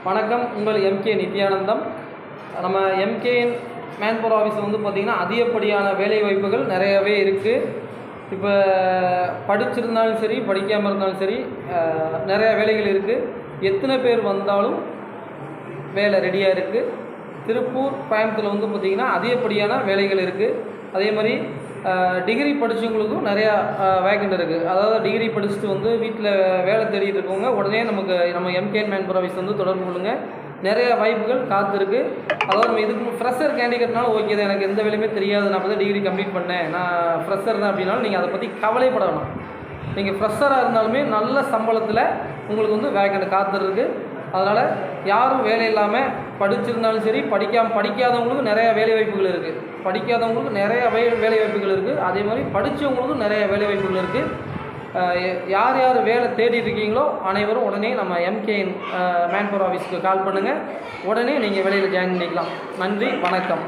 வணக்கம். உங்கள் எம்கே நித்யானந்தம். நம்ம எம்கேஎன் மேன்பவர் ஆஃபீஸில் வந்து பார்த்திங்கன்னா அதிகப்படியான வேலை வாய்ப்புகள் நிறையவே இருக்குது. இப்போ படிச்சிருந்தாலும் சரி படிக்காமல் இருந்தாலும் சரி நிறையா வேலைகள் இருக்குது. எத்தனை பேர் வந்தாலும் வேலை ரெடியாக இருக்குது. திருப்பூர் கோயம்புத்தூரில் வந்து பார்த்திங்கன்னா அதிகப்படியான வேலைகள் இருக்குது. அதே மாதிரி டிகிரி படித்தவங்களுக்கும் நிறையா வேக்கண்ட் இருக்குது. அதாவது டிகிரி படிச்சுட்டு வந்து வீட்டில் வேலை தேடிட்டு இருக்கவங்க உடனே நம்ம எம்கேஎன் மேன்பவர் ஆஃபீஸ் வந்து தொடர்பு கொள்ளுங்க. நிறைய வாய்ப்புகள் காத்திருக்கு. அதாவது நம்ம இதுக்கு ஃப்ரெஷர் கேண்டிடேட்னாலும் ஓகே தான், எனக்கு எந்த வேலையுமே தெரியாது, நான் அப்போ தான் டிகிரி கம்ப்ளீட் பண்ணேன், நான் ஃப்ரெஷர் தான் அப்படின்னாலும் நீங்கள் அதை பற்றி கவலைப்பட வேணாம். நீங்கள் ஃப்ரெஷராக இருந்தாலுமே நல்ல சம்பளத்தில் உங்களுக்கு வந்து வேக்கண்ட் காத்திருக்கு. அதனால் யாரும் வேலை இல்லாமல் படிச்சிருந்தாலும் சரி படிக்காதவங்களுக்கும் நிறையா வேலை வாய்ப்புகள் இருக்குது. படிக்காதவங்களுக்கும் நிறையா வேலை வாய்ப்புகள் இருக்குது. அதே மாதிரி படித்தவங்களுக்கும் நிறைய வேலை வாய்ப்புகள் இருக்குது. யார் யார் வேலை தேடிட்டு இருக்கீங்களோ அனைவரும் உடனே நம்ம எம்கேஎன் மேன்பவர் ஆஃபீஸ்க்கு கால் பண்ணுங்கள். உடனே நீங்கள் வேலையில் ஜாயின் பண்ணிக்கலாம். நன்றி, வணக்கம்.